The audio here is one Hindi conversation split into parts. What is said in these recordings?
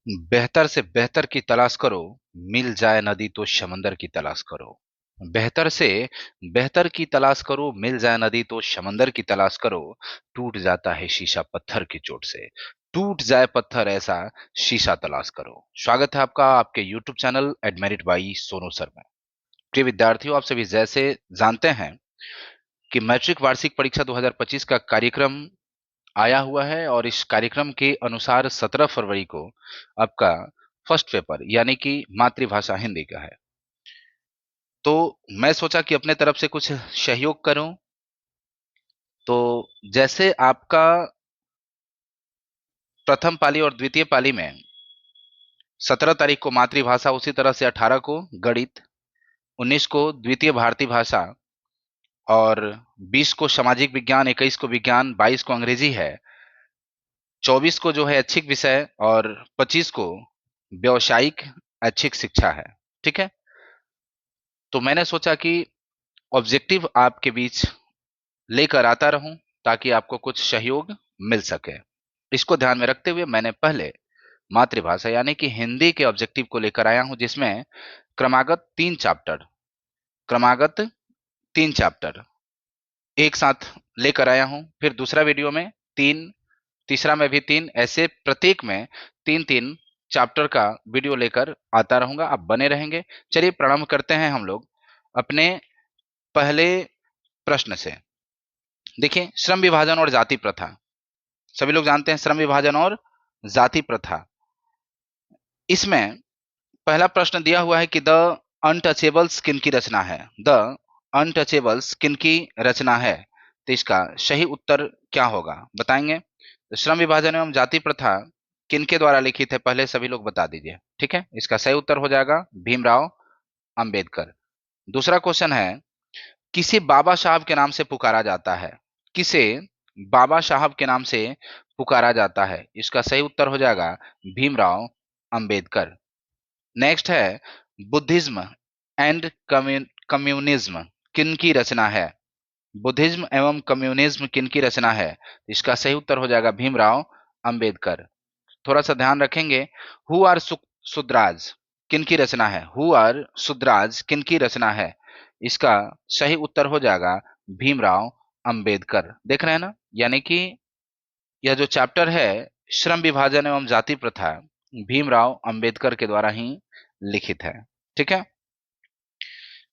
बेहतर से बेहतर की तलाश करो, मिल जाए नदी तो समंदर की तलाश करो। बेहतर से बेहतर की तलाश करो, मिल जाए नदी तो समंदर की तलाश करो। टूट जाता है शीशा पत्थर की चोट से, टूट जाए पत्थर ऐसा शीशा तलाश करो। स्वागत है आपका आपके YouTube channel Edmerit by Sonu sir में। प्रिय विद्यार्थियों, आप सभी जैसे जानते हैं कि मैट्रिक वार्षिक परीक्षा 2025 का कार्यक्रम आया हुआ है और इस कार्यक्रम के अनुसार 17 फरवरी को आपका फर्स्ट पेपर यानी कि मातृभाषा हिंदी का है। तो मैं सोचा कि अपने तरफ से कुछ सहयोग करूं। तो जैसे आपका प्रथम पाली और द्वितीय पाली में 17 तारीख को मातृभाषा, उसी तरह से 18 को गणित, 19 को द्वितीय भारतीय भाषा और 20 को सामाजिक विज्ञान, 21 को विज्ञान, 22 को अंग्रेजी है, 24 को जो है ऐच्छिक विषय और 25 को व्यावसायिक ऐच्छिक शिक्षा है। ठीक है। तो मैंने सोचा कि ऑब्जेक्टिव आपके बीच लेकर आता रहूं ताकि आपको कुछ सहयोग मिल सके। इसको ध्यान में रखते हुए मैंने पहले मातृभाषा यानी कि हिंदी के ऑब्जेक्टिव को लेकर आया हूं, जिसमें क्रमागत क्रमागत तीन चैप्टर एक साथ लेकर आया हूं। फिर दूसरा वीडियो में तीन, तीसरा में भी तीन, ऐसे प्रत्येक में तीन तीन चैप्टर का वीडियो लेकर आता रहूंगा। आप बने रहेंगे। चलिए प्रारंभ करते हैं हम लोग अपने पहले प्रश्न से। देखिए, श्रम विभाजन और जाति प्रथा। सभी लोग जानते हैं श्रम विभाजन और जाति प्रथा। इसमें पहला प्रश्न दिया हुआ है कि द अनटचेबल्स किनकी रचना है। द अनटचेबल्स किनकी रचना है, तो इसका सही उत्तर क्या होगा बताएंगे। तो श्रम विभाजन एवं जाति प्रथा किनके द्वारा लिखित है, पहले सभी लोग बता दीजिए। ठीक है, इसका सही उत्तर हो जाएगा भीमराव अंबेडकर। दूसरा क्वेश्चन है, किसे बाबा साहब के नाम से पुकारा जाता है। किसे बाबा साहब के नाम से पुकारा जाता है, इसका सही उत्तर हो जाएगा भीमराव अंबेडकर। नेक्स्ट है, बुद्धिज्म एंड कम्युनिज्म किनकी रचना है। बुद्धिज्म एवं कम्युनिज्म किनकी रचना है, इसका सही उत्तर हो जाएगा भीमराव अंबेडकर। थोड़ा सा ध्यान रखेंगे, हु आर सुद्राज किनकी रचना है। हु आर सुद्राज किनकी रचना है, इसका सही उत्तर हो जाएगा भीमराव अंबेडकर। देख रहे हैं ना, यानी कि यह जो चैप्टर है श्रम विभाजन एवं जाति प्रथा भीमराव अंबेडकर के द्वारा ही लिखित है। ठीक है।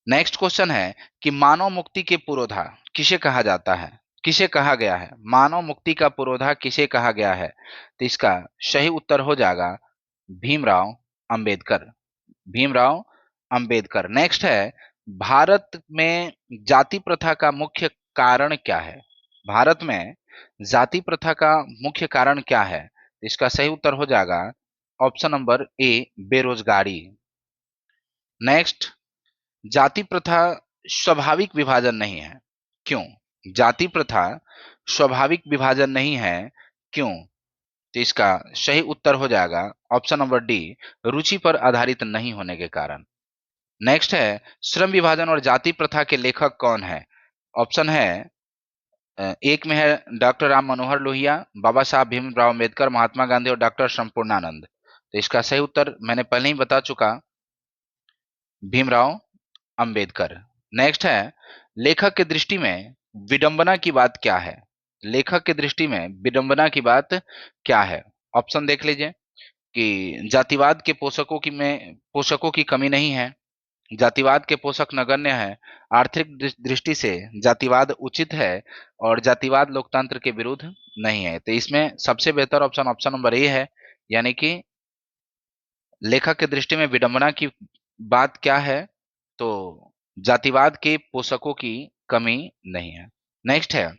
नेक्स्ट क्वेश्चन है कि मानव मुक्ति के पुरोधा किसे कहा जाता है। किसे कहा गया है, मानव मुक्ति का पुरोधा किसे कहा गया है, तो इसका सही उत्तर हो जाएगा भीमराव अंबेडकर। भीमराव अंबेडकर। नेक्स्ट है, भारत में जाति प्रथा का मुख्य कारण क्या है। भारत में जाति प्रथा का मुख्य कारण क्या है, इसका सही उत्तर हो जाएगा ऑप्शन नंबर ए, बेरोजगारी। नेक्स्ट, जाति प्रथा स्वाभाविक विभाजन नहीं है, क्यों। जाति प्रथा स्वाभाविक विभाजन नहीं है, क्यों, तो इसका सही उत्तर हो जाएगा ऑप्शन नंबर डी, रुचि पर आधारित नहीं होने के कारण। नेक्स्ट है, श्रम विभाजन और जाति प्रथा के लेखक कौन है। ऑप्शन है एक में है डॉक्टर राम मनोहर लोहिया, बाबा साहब भीमराव अम्बेडकर, महात्मा गांधी और डॉक्टर संपूर्णानंद। तो इसका सही उत्तर मैंने पहले ही बता चुका, भीमराव अंबेडकर। नेक्स्ट है, लेखक की दृष्टि में विडंबना की बात क्या है। लेखक की दृष्टि में विडंबना की बात क्या है। ऑप्शन देख लीजिए कि जातिवाद के पोषकों की कमी नहीं है, जातिवाद के पोषक नगण्य है, आर्थिक दृष्टि से जातिवाद उचित है और जातिवाद लोकतंत्र के विरुद्ध नहीं है। तो इसमें सबसे बेहतर ऑप्शन ऑप्शन नंबर ए है, यानी कि लेखक की दृष्टि में विडंबना की बात क्या है, तो जातिवाद के पोषकों की कमी नहीं है। नेक्स्ट है,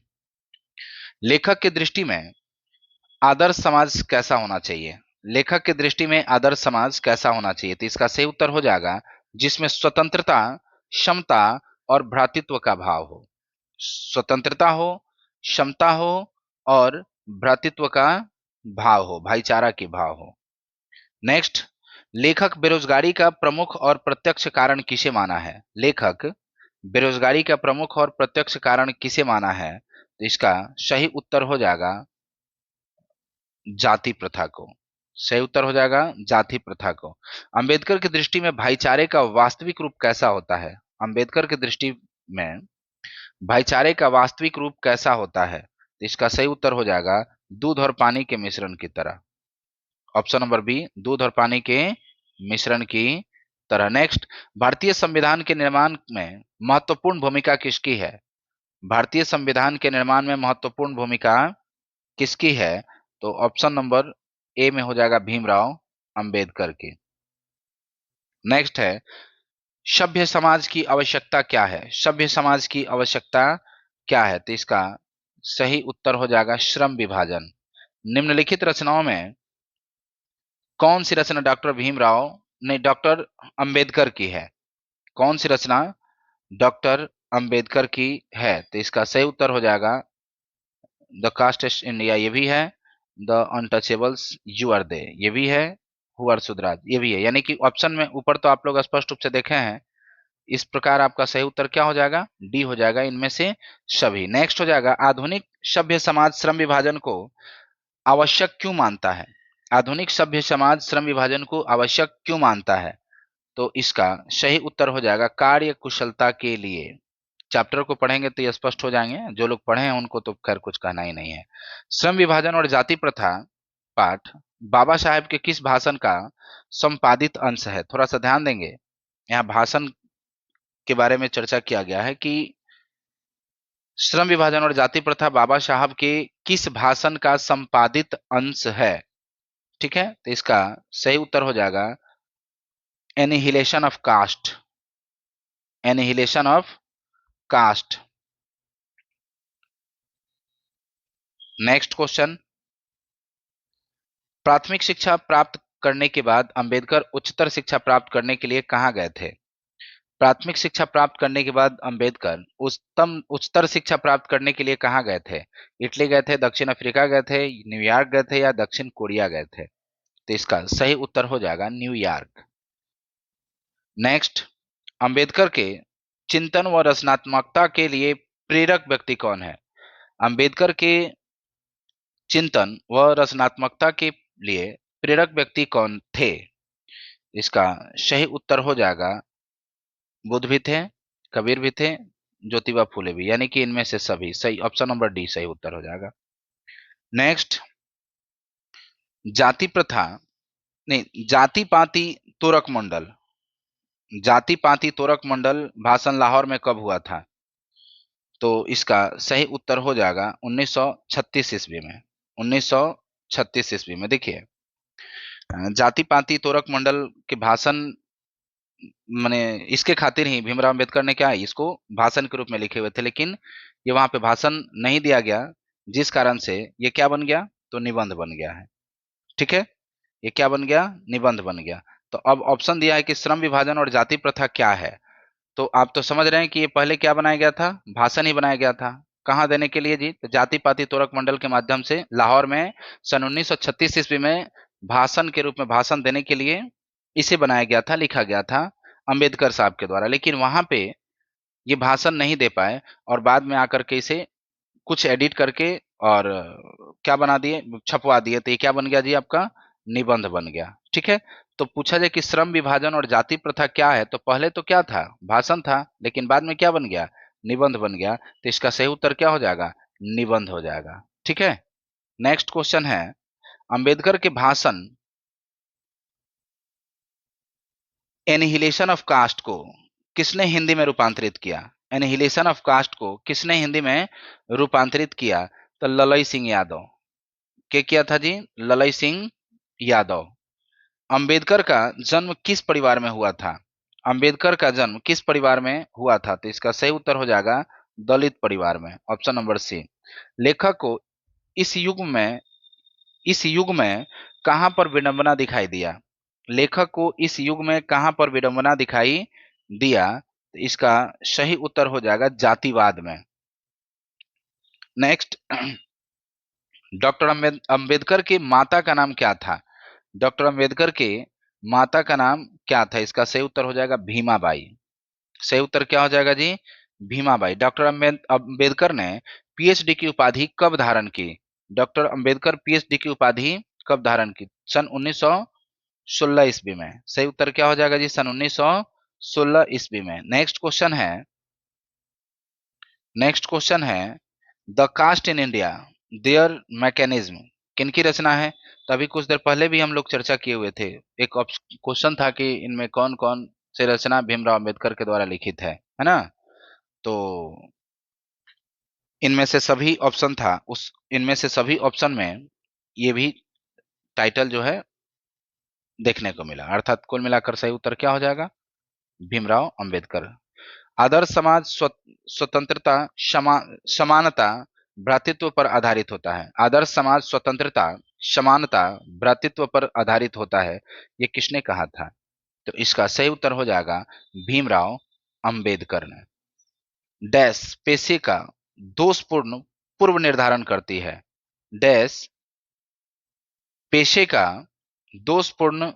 लेखक की दृष्टि में आदर्श समाज कैसा होना चाहिए। लेखक की दृष्टि में आदर्श समाज कैसा होना चाहिए, तो इसका सही उत्तर हो जाएगा जिसमें स्वतंत्रता, समता और भ्रातृत्व का भाव हो। स्वतंत्रता हो, समता हो और भ्रातृत्व का भाव हो, भाईचारा के भाव हो। नेक्स्ट, लेखक बेरोजगारी का प्रमुख और प्रत्यक्ष कारण किसे माना है। लेखक बेरोजगारी का प्रमुख और प्रत्यक्ष कारण किसे माना है, तो इसका सही उत्तर हो जाएगा जाति प्रथा को। सही उत्तर हो जाएगा जाति प्रथा को। अंबेडकर की दृष्टि में भाईचारे का वास्तविक रूप कैसा होता है? अंबेडकर की दृष्टि में भाईचारे का वास्तविक रूप कैसा होता है? तो इसका सही उत्तर हो जाएगा दूध और पानी के मिश्रण की तरह। ऑप्शन नंबर बी, दूध और पानी के मिश्रण की तरह। नेक्स्ट, भारतीय संविधान के निर्माण में महत्वपूर्ण भूमिका किसकी है? भारतीय संविधान के निर्माण में महत्वपूर्ण भूमिका किसकी है? तो ऑप्शन नंबर ए में हो जाएगा भीमराव अंबेडकर की। नेक्स्ट है, सभ्य समाज की आवश्यकता क्या है? सभ्य समाज की आवश्यकता क्या है? तो इसका सही उत्तर हो जाएगा श्रम विभाजन। निम्नलिखित रचनाओं में कौन सी रचना डॉक्टर भीमराव नहीं डॉक्टर अंबेडकर की है? कौन सी रचना डॉक्टर अंबेडकर की है? तो इसका सही उत्तर हो जाएगा द कास्ट टेस्ट इंडिया, ये भी है। The untouchables who were they, ये भी है। हु आर सुधराज, ये भी है। यानी कि ऑप्शन में ऊपर तो आप लोग स्पष्ट रूप से देखे हैं। इस प्रकार आपका सही उत्तर क्या हो जाएगा? डी हो जाएगा, इनमें से सभी। नेक्स्ट हो जाएगा, आधुनिक सभ्य समाज श्रम विभाजन को आवश्यक क्यों मानता है? आधुनिक सभ्य समाज श्रम विभाजन को आवश्यक क्यों मानता है? तो इसका सही उत्तर हो जाएगा कार्य कुशलता के लिए। चैप्टर को पढ़ेंगे तो ये स्पष्ट हो जाएंगे, जो लोग पढ़े हैं उनको तो खैर कुछ कहना ही नहीं है। श्रम विभाजन और जाति प्रथा पाठ बाबा साहेब के किस भाषण का संपादित अंश है? थोड़ा सा ध्यान देंगे, यहाँ भाषण के बारे में चर्चा किया गया है कि श्रम विभाजन और जाति प्रथा बाबा साहब के किस भाषण का संपादित अंश है? ठीक है, तो इसका सही उत्तर हो जाएगा annihilation of caste. Annihilation of caste. Next question, प्राथमिक शिक्षा प्राप्त करने के बाद अंबेडकर उच्चतर शिक्षा प्राप्त करने के लिए कहाँ गए थे? प्राथमिक शिक्षा प्राप्त करने के बाद अंबेडकर उच्चतर शिक्षा प्राप्त करने के लिए कहाँ गए थे? इटली गए थे, दक्षिण अफ्रीका गए थे, न्यूयॉर्क गए थे या दक्षिण कोरिया गए थे? तो इसका सही उत्तर हो जाएगा न्यूयॉर्क। नेक्स्ट, अंबेडकर के चिंतन व रचनात्मकता के लिए प्रेरक व्यक्ति कौन है? अंबेडकर के चिंतन व रचनात्मकता के लिए प्रेरक व्यक्ति कौन थे? इसका सही उत्तर हो जाएगा बुद्ध भी थे, कबीर भी थे, ज्योतिबा फूले भी, यानी कि इनमें से सभी सही। ऑप्शन नंबर डी सही उत्तर हो जाएगा। नेक्स्ट, जाति प्रथा नहीं जाति पाति तोरक मंडल, जाति पाति तोरक मंडल भाषण लाहौर में कब हुआ था? तो इसका सही उत्तर हो जाएगा 1936 ईस्वी में। 1936 ईस्वी में। देखिए, जाति पाति तोरक मंडल के भाषण माने इसके खातिर ही भीमराव अंबेडकर ने क्या है, इसको भाषण के रूप में लिखे हुए थे, लेकिन ये वहां पे भाषण नहीं दिया गया, जिस कारण से ये क्या बन गया? तो निबंध बन गया है। ठीक है, ये क्या बन गया? निबंध बन गया। तो अब ऑप्शन दिया है कि श्रम विभाजन और जाति प्रथा क्या है। तो आप तो समझ रहे हैं कि ये पहले क्या बनाया गया था? भाषण ही बनाया गया था। कहाँ देने के लिए जी? तो जाति पाति तोरक मंडल के माध्यम से लाहौर में सन 1936 ईस्वी में भाषण के रूप में भाषण देने के लिए इसे बनाया गया था, लिखा गया था अंबेडकर साहब के द्वारा। लेकिन वहां पे ये भाषण नहीं दे पाए और बाद में आकर के इसे कुछ एडिट करके और क्या बना दिए, छपवा दिए। तो ये क्या बन गया जी? आपका निबंध बन गया। ठीक है, तो पूछा जाए कि श्रम विभाजन और जाति प्रथा क्या है, तो पहले तो क्या था? भाषण था, लेकिन बाद में क्या बन गया? निबंध बन गया। तो इसका सही उत्तर क्या हो जाएगा? निबंध हो जाएगा। ठीक है, नेक्स्ट क्वेश्चन है, अंबेडकर के भाषण एनिहिलेशन ऑफ कास्ट को किसने हिंदी में रूपांतरित किया? एनिहिलेशन ऑफ कास्ट को किसने हिंदी में रूपांतरित किया? तो ललई सिंह यादव। क्या किया था जी? ललई सिंह यादव। अंबेडकर का जन्म किस परिवार में हुआ था? अंबेडकर का जन्म किस परिवार में हुआ था? तो इसका सही उत्तर हो जाएगा दलित परिवार में। Option number c. लेखक को इस युग में कहां पर विडंबना दिखाई दिया? लेखक को इस युग में कहां पर विडंबना दिखाई दिया? तो इसका सही उत्तर हो जाएगा जातिवाद में। नेक्स्ट, डॉक्टर अंबेडकर की माता का नाम क्या था? डॉक्टर अंबेडकर के माता का नाम क्या था? इसका सही उत्तर हो जाएगा भीमाबाई। सही उत्तर क्या हो जाएगा जी? भीमाबाई। डॉक्टर अंबेडकर ने पीएचडी की उपाधि कब धारण की? डॉक्टर अंबेडकर पीएचडी की उपाधि कब धारण की? सन 1916 ईस्वी में। सही उत्तर क्या हो जाएगा जी? सन 1916 ईस्वी में। नेक्स्ट क्वेश्चन है the caste in India their mechanism किनकी रचना है? तो अभी कुछ देर पहले भी हम लोग चर्चा किए हुए थे। एक क्वेश्चन था कि इनमें कौन कौन से रचना भीमराव अंबेडकर के द्वारा लिखित है ना? तो इनमें से सभी ऑप्शन था, उस इनमें से सभी ऑप्शन में ये भी टाइटल जो है देखने को मिला, अर्थात कुल मिलाकर सही उत्तर क्या हो जाएगा? भीमराव अंबेडकर। आदर्श समाज स्वतंत्रता, समानता, भ्रातृत्व पर आधारित होता है। आदर्श समाज स्वतंत्रता, समानता, भ्रातृत्व पर आधारित होता है, ये किसने कहा था? तो इसका सही उत्तर हो जाएगा भीमराव अंबेडकर ने। डैश पेशे का दोषपूर्ण पूर्व निर्धारण करती है। डैश पेशे का दोषपूर्ण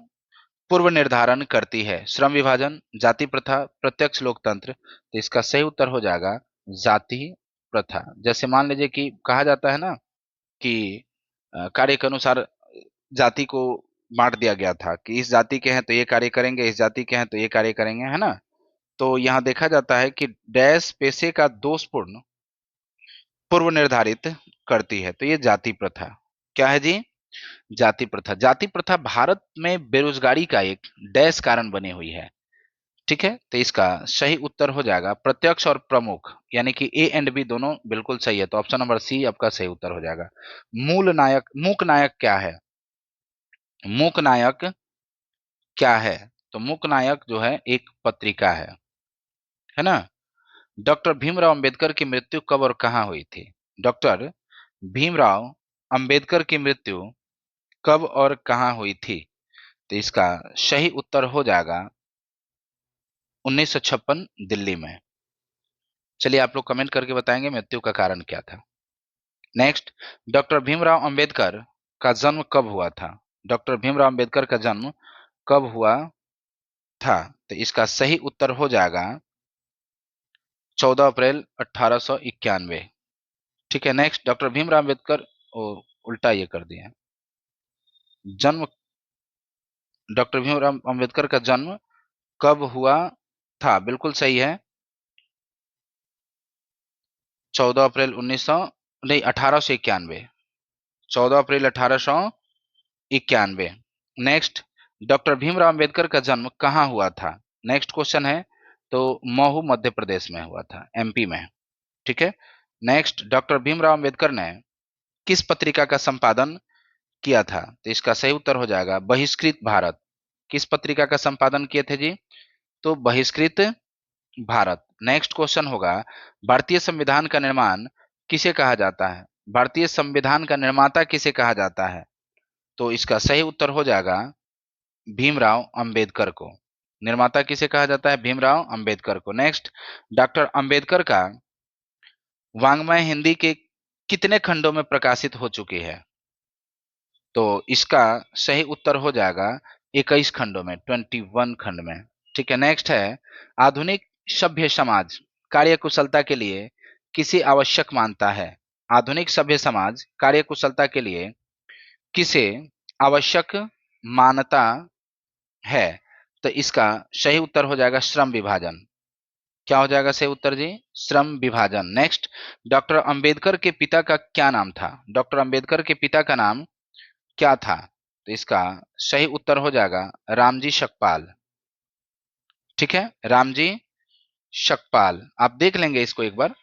पूर्व निर्धारण करती है। श्रम विभाजन, जाति प्रथा, प्रत्यक्ष लोकतंत्र। तो इसका सही उत्तर हो जाएगा जाति प्रथा। जैसे मान लीजिए कि कहा जाता है ना कि कार्य के अनुसार जाति को बांट दिया गया था कि इस जाति के हैं तो ये कार्य करेंगे, इस जाति के हैं तो ये कार्य करेंगे, है ना? तो यहाँ देखा जाता है कि डैश पेशे का दोषपूर्ण पूर्व निर्धारित करती है, तो ये जाति प्रथा। क्या है जी? जाति प्रथा। जाति प्रथा भारत में बेरोजगारी का एक डैश कारण बनी हुई है। ठीक है, तो इसका सही उत्तर हो जाएगा प्रत्यक्ष और प्रमुख, यानी कि ए एंड बी दोनों बिल्कुल सही है, तो ऑप्शन नंबर सी आपका सही उत्तर हो जाएगा। मूक नायक क्या है? मूक नायक क्या है? तो मूक नायक जो है एक पत्रिका है ना? डॉक्टर भीमराव अंबेडकर की मृत्यु कब और कहां हुई थी? डॉक्टर भीमराव अंबेडकर की मृत्यु कब और कहां हुई थी? तो इसका सही उत्तर हो जाएगा 1956 दिल्ली में। चलिए आप लोग कमेंट करके बताएंगे मृत्यु का कारण क्या था। नेक्स्ट, डॉक्टर भीमराव अंबेडकर का जन्म कब हुआ था? डॉक्टर भीमराव अंबेडकर का जन्म कब हुआ था? तो इसका सही उत्तर हो जाएगा 14 अप्रैल 1891। ठीक है, नेक्स्ट, डॉक्टर भीमराव अंबेडकर उल्टा ये कर दिया, जन्म डॉक्टर भीमराव अंबेडकर का जन्म कब हुआ था? बिल्कुल सही है, 14 अप्रैल 1900 नहीं 1891, 14 अप्रैल 1891। नेक्स्ट, डॉक्टर भीमराव अंबेडकर का जन्म कहाँ हुआ था? नेक्स्ट क्वेश्चन है, तो महू मध्य प्रदेश में हुआ था, एमपी में। ठीक है, नेक्स्ट, डॉक्टर भीमराव अंबेडकर ने किस पत्रिका का संपादन किया था? तो इसका सही उत्तर हो जाएगा बहिष्कृत भारत। किस पत्रिका का संपादन किए थे जी? तो बहिष्कृत भारत। नेक्स्ट क्वेश्चन होगा भारतीय संविधान का निर्माण किसे कहा जाता है? भारतीय संविधान का निर्माता किसे कहा जाता है? तो इसका सही उत्तर हो जाएगा भीमराव अंबेडकर को। निर्माता किसे कहा जाता है? भीमराव अंबेडकर को। नेक्स्ट, डॉक्टर अंबेडकर का वाङ्मय हिंदी के कितने खंडों में प्रकाशित हो चुकी है? तो इसका सही उत्तर हो जाएगा 21 खंडों में, 21 खंड में। ठीक है, नेक्स्ट है आधुनिक सभ्य समाज कार्यकुशलता के लिए किसे आवश्यक मानता है? आधुनिक सभ्य समाज कार्यकुशलता के लिए किसे आवश्यक मानता है? तो इसका सही उत्तर हो जाएगा श्रम विभाजन। क्या हो जाएगा सही उत्तर जी? श्रम विभाजन। नेक्स्ट, डॉक्टर अंबेडकर के पिता का क्या नाम था? डॉक्टर अंबेडकर के पिता का नाम क्या था? तो इसका सही उत्तर हो जाएगा रामजी शकपाल। ठीक है, रामजी शकपाल। आप देख लेंगे इसको एक बार,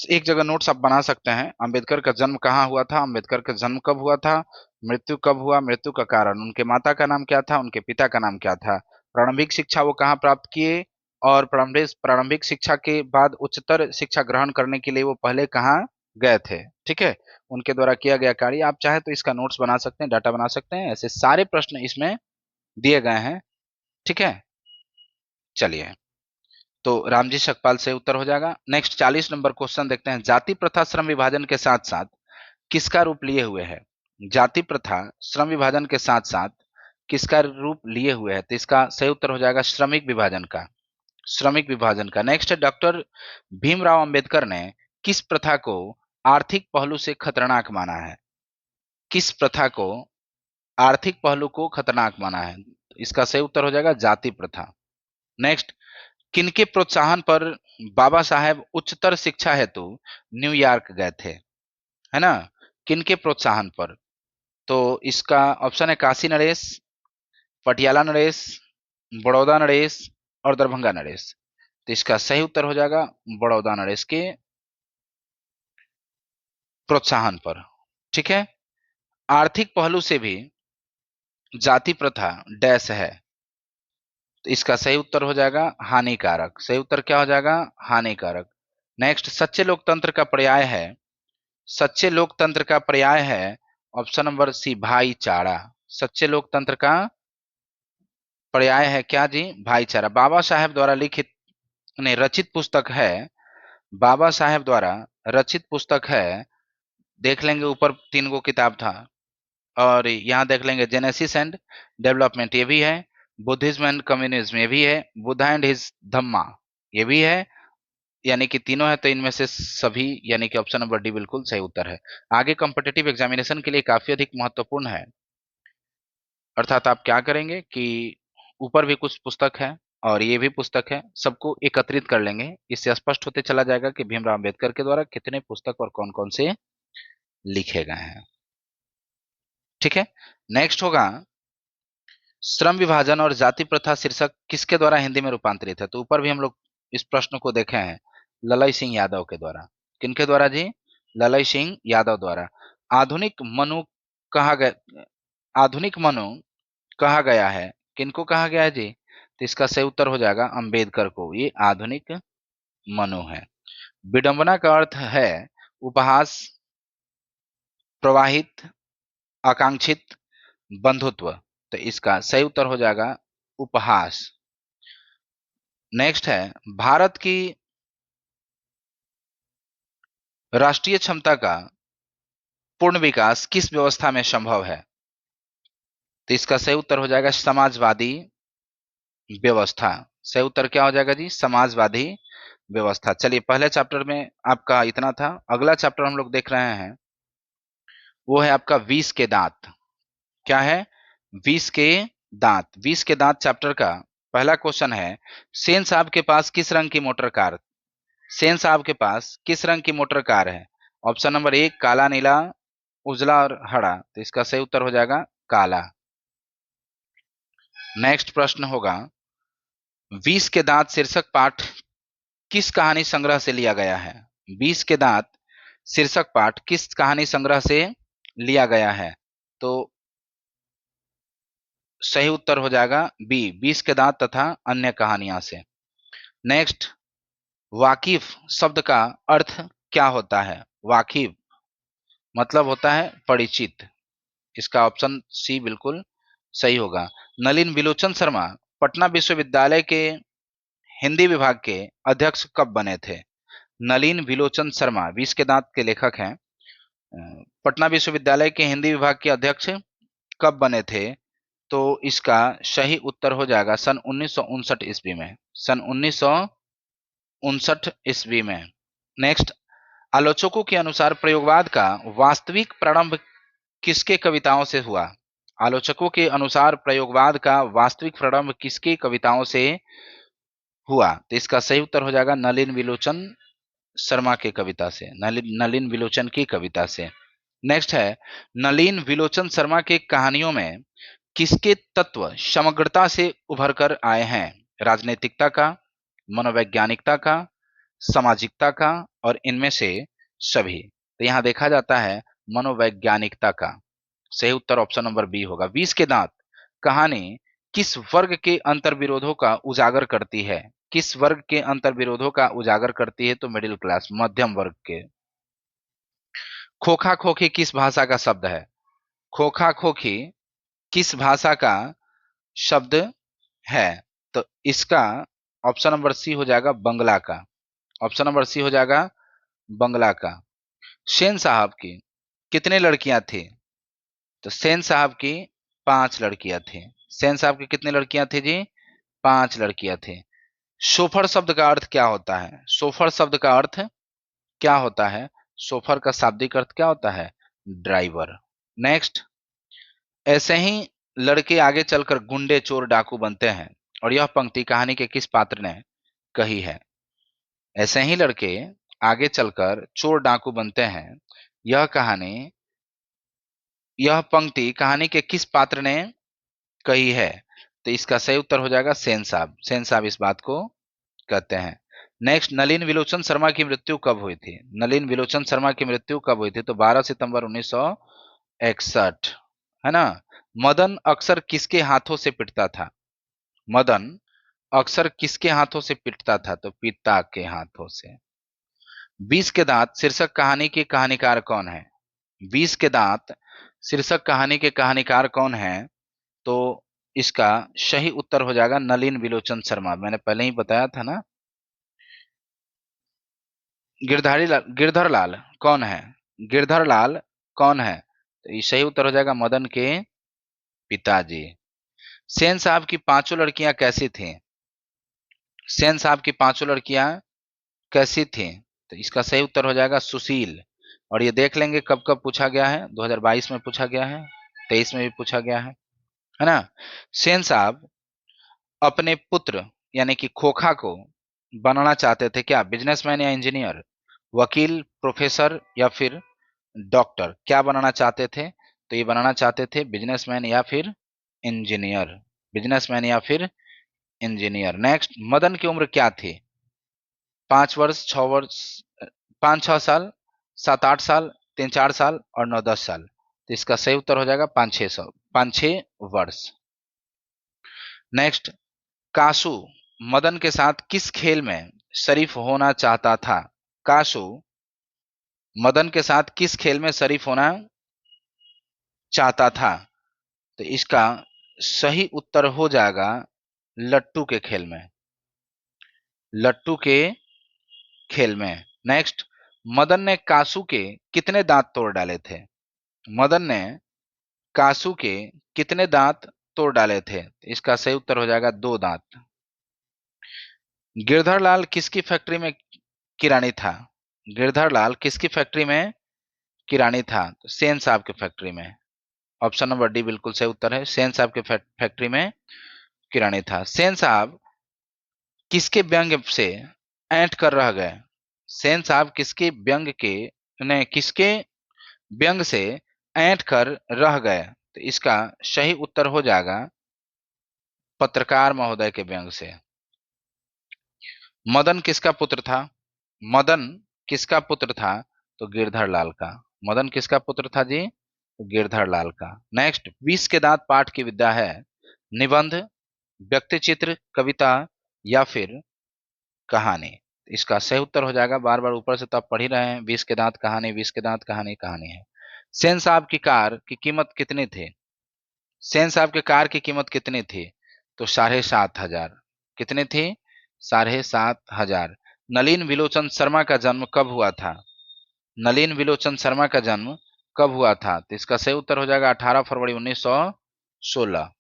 एक जगह नोट्स आप बना सकते हैं। अंबेडकर का जन्म कहाँ हुआ था, अंबेडकर का जन्म कब हुआ था, मृत्यु कब हुआ, मृत्यु का कारण, उनके माता का नाम क्या था, उनके पिता का नाम क्या था, प्रारंभिक शिक्षा वो कहाँ प्राप्त किए, और प्रारंभिक शिक्षा के बाद उच्चतर शिक्षा ग्रहण करने के लिए वो पहले कहाँ गए थे। ठीक है, उनके द्वारा किया गया कार्य। आप चाहे तो इसका नोट्स बना सकते हैं, डाटा बना सकते हैं, ऐसे सारे प्रश्न इसमें दिए गए हैं। ठीक है, चलिए, तो रामजी शकपाल से उत्तर हो जाएगा। नेक्स्ट 40 नंबर क्वेश्चन देखते हैं, जाति प्रथा श्रम विभाजन के साथ साथ किसका रूप लिए हुए है? जाति प्रथा श्रम विभाजन के साथ साथ किसका रूप लिए हुए है? तो इसका सही उत्तर हो जाएगा श्रमिक विभाजन का। श्रमिक विभाजन का। नेक्स्ट है डॉक्टर भीमराव अंबेडकर ने किस प्रथा को आर्थिक पहलू से खतरनाक माना है? किस प्रथा को आर्थिक पहलू को खतरनाक माना है। इसका सही उत्तर हो जाएगा जाति प्रथा। नेक्स्ट, किनके प्रोत्साहन पर बाबा साहेब उच्चतर शिक्षा हेतु न्यूयॉर्क गए थे, है ना? किनके प्रोत्साहन पर? तो इसका ऑप्शन है काशी नरेश, पटियाला नरेश, बड़ौदा नरेश और दरभंगा नरेश। तो इसका सही उत्तर हो जाएगा बड़ौदा नरेश के प्रोत्साहन पर। ठीक है। आर्थिक पहलू से भी जाति प्रथा डैश है, तो इसका सही उत्तर हो जाएगा हानिकारक। सही उत्तर क्या हो जाएगा? हानिकारक। नेक्स्ट, सच्चे लोकतंत्र का पर्याय है, सच्चे लोकतंत्र का पर्याय है ऑप्शन नंबर सी भाईचारा। सच्चे लोकतंत्र का पर्याय है क्या जी? भाईचारा। बाबा साहेब द्वारा लिखित नहीं रचित पुस्तक है, बाबा साहेब द्वारा रचित पुस्तक है, देख लेंगे ऊपर 3 गो किताब था, और यहाँ देख लेंगे जेनेसिस एंड डेवलपमेंट ये भी है, बुद्धिज्म एंड कम्युनिज्म ये भी है, बुद्धा एंड हिज धम्मा ये भी है, यानी कि तीनों है। तो इनमें से सभी यानी कि ऑप्शन नंबर डी बिल्कुल सही उत्तर है। आगे कॉम्पिटिटिव एग्जामिनेशन के लिए काफी अधिक महत्वपूर्ण है। अर्थात आप क्या करेंगे कि ऊपर भी कुछ पुस्तक है और ये भी पुस्तक है, सबको एकत्रित कर लेंगे। इससे स्पष्ट होते चला जाएगा कि भीमराव अंबेडकर के द्वारा कितने पुस्तक और कौन कौन से लिखे गए हैं। ठीक है। नेक्स्ट होगा श्रम विभाजन और जाति प्रथा शीर्षक किसके द्वारा हिंदी में रूपांतरित है? तो ऊपर भी हम लोग इस प्रश्न को देखे हैं, ललई सिंह यादव के द्वारा। किनके द्वारा जी? ललई सिंह यादव द्वारा। आधुनिक मनु कहा गया, आधुनिक मनु कहा गया है, किनको कहा गया है जी? तो इसका सही उत्तर हो जाएगा अंबेडकर को, ये आधुनिक मनु है। विडंबना का अर्थ है उपहास, प्रवाहित, आकांक्षित, बंधुत्व। तो इसका सही उत्तर हो जाएगा उपहास। नेक्स्ट है भारत की राष्ट्रीय क्षमता का पूर्ण विकास किस व्यवस्था में संभव है? तो इसका सही उत्तर हो जाएगा समाजवादी व्यवस्था। सही उत्तर क्या हो जाएगा जी? समाजवादी व्यवस्था। चलिए, पहले चैप्टर में आपका इतना था। अगला चैप्टर हम लोग देख रहे हैं, वो है आपका 20 के दांत। क्या है? 20 के दांत। 20 के दांत चैप्टर का पहला क्वेश्चन है, सेन साहब के पास किस रंग की मोटर कार, सेन साहब के पास किस रंग की मोटर कार है? ऑप्शन नंबर 1 काला, नीला, उजला और हरा। तो इसका सही उत्तर हो जाएगा काला। नेक्स्ट प्रश्न होगा, 20 के दांत शीर्षक पाठ किस कहानी संग्रह से लिया गया है? 20 के दांत शीर्षक पाठ किस कहानी संग्रह से लिया गया है? तो सही उत्तर हो जाएगा बी 20 के दांत तथा अन्य कहानियां से। नेक्स्ट, वाकिफ शब्द का अर्थ क्या होता है? वाकिफ मतलब होता है परिचित। इसका ऑप्शन सी बिल्कुल सही होगा। नलिन विलोचन शर्मा पटना विश्वविद्यालय के हिंदी विभाग के अध्यक्ष कब बने थे? नलिन विलोचन शर्मा 20 के दांत के लेखक हैं। पटना विश्वविद्यालय के हिंदी विभाग के अध्यक्ष कब बने थे? तो इसका सही उत्तर हो जाएगा सन 1959 ईस्वी में, सन 1959 ईस्वी में। नेक्स्ट, आलोचकों के अनुसार प्रयोगवाद का वास्तविक प्रारंभ किसके कविताओं से हुआ? आलोचकों के अनुसार प्रयोगवाद का वास्तविक प्रारंभ किसकी कविताओं से हुआ? तो इसका सही उत्तर हो जाएगा नलिन विलोचन शर्मा की कविता से, नलिन विलोचन की कविता से। नेक्स्ट है, नलिन विलोचन शर्मा के कहानियों में किसके तत्व समग्रता से उभर कर आए हैं? राजनैतिकता का, मनोवैज्ञानिकता का, सामाजिकता का और इनमें से सभी। तो यहाँ देखा जाता है मनोवैज्ञानिकता का। सही उत्तर ऑप्शन नंबर बी होगा। 20 के दांत कहानी किस वर्ग के अंतर्विरोधों का उजागर करती है? किस वर्ग के अंतर्विरोधों का उजागर करती है? तो मिडिल क्लास, मध्यम वर्ग के। खोखा खोखी किस भाषा का शब्द है? खोखा खोखी किस भाषा का शब्द है? तो इसका ऑप्शन नंबर सी हो जाएगा बंगला का। ऑप्शन नंबर सी हो जाएगा बंगला का। सेन साहब की कितने लड़कियां थी? तो सेन साहब की 5 लड़कियां थी। सेन साहब की कितनी लड़कियां थी जी? 5 लड़कियां थी। सोफर शब्द का अर्थ क्या होता है? सोफर शब्द का अर्थ क्या होता है? सोफर का शाब्दिक अर्थ क्या होता है? ड्राइवर। नेक्स्ट, ऐसे ही लड़के आगे चलकर गुंडे चोर डाकू बनते हैं। और यह पंक्ति कहानी के किस पात्र ने कही है? ऐसे ही लड़के आगे चलकर चोर डाकू बनते हैं। यह पंक्ति कहानी के किस पात्र ने कही है? तो इसका सही उत्तर हो जाएगा सेन साहब। सेन साहब इस बात को कहते हैं। नेक्स्ट, नलिन विलोचन शर्मा की मृत्यु कब हुई थी? नलिन विलोचन शर्मा की मृत्यु कब हुई थी? तो 12 सितंबर 1961, है ना। मदन अक्सर किसके हाथों से पिटता था? मदन अक्सर किसके हाथों से पिटता था? तो पिता के हाथों से। 20 के दांत शीर्षक कहानी के कहानीकार कौन है? 20 के दांत शीर्षक कहानी के कहानीकार कौन है? तो इसका सही उत्तर हो जाएगा नलिन विलोचन शर्मा। मैंने पहले ही बताया था ना। गिरधर लाल कौन है? गिरधर लाल कौन है? तो ये सही उत्तर हो जाएगा मदन के पिताजी। सेन साहब की पांचों लड़कियां कैसी थीं? सेन साहब की पांचों लड़कियां कैसी थीं? तो इसका सही उत्तर हो जाएगा सुशील। और ये देख लेंगे कब कब पूछा गया है। 2022 में पूछा गया है, 23 में भी पूछा गया है ना। सेन साहब अपने पुत्र यानी कि खोखा को बनाना चाहते थे क्या? बिजनेसमैन या इंजीनियर, वकील, प्रोफेसर या फिर डॉक्टर? क्या बनाना चाहते थे? तो ये बनाना चाहते थे बिजनेसमैन या फिर इंजीनियर। बिजनेसमैन या फिर इंजीनियर। नेक्स्ट, मदन की उम्र क्या थी? 5 वर्ष, 6 वर्ष, 5-6 साल, 7-8 साल, 3-4 साल और 9-10 साल। तो इसका सही उत्तर हो जाएगा 5-6 वर्ष। नेक्स्ट, कासू मदन के साथ किस खेल में शरीफ होना चाहता था? कासू मदन के साथ किस खेल में शरीफ होना चाहता था? तो इसका सही उत्तर हो जाएगा लट्टू के खेल में। लट्टू के खेल में। नेक्स्ट, मदन ने कासू के कितने दांत तोड़ डाले थे? मदन ने कासू के कितने दांत तोड़ डाले थे? इसका सही उत्तर हो जाएगा 2 दांत। गिरधर लाल किसकी फैक्ट्री में किरानी था? गिरधर लाल किसकी फैक्ट्री में किरानी था? तो सेन साहब की फैक्ट्री में। ऑप्शन नंबर डी बिल्कुल सही उत्तर है। सेन साहब के फैक्ट्री में किरानी था। सेन साहब किसके व्यंग से ऐंठ कर रह गए? सेन साहब किसके व्यंग से ऐंठ कर रह गए? तो इसका सही उत्तर हो जाएगा पत्रकार महोदय के व्यंग से। मदन किसका पुत्र था? मदन किसका पुत्र था? तो गिरधर लाल का। मदन किसका पुत्र था जी? तो गिरधर लाल का। नेक्स्ट, 20 के दांत पाठ की विद्या है निबंध, व्यक्ति चित्र, कविता या फिर कहानी? इसका सही उत्तर हो जाएगा, बार बार ऊपर से तो आप पढ़ ही रहे हैं, 20 के दांत कहानी, 20 के दांत कहानी, कहानी है। सेन साहब की कार की कीमत कितनी थी? सेन साहब के कार की कीमत कितनी थी? तो 7,500। कितनी थी? 7,500। नलिन विलोचन शर्मा का जन्म कब हुआ था? नलिन विलोचन शर्मा का जन्म कब हुआ था? तो इसका सही उत्तर हो जाएगा 18 फरवरी 1916।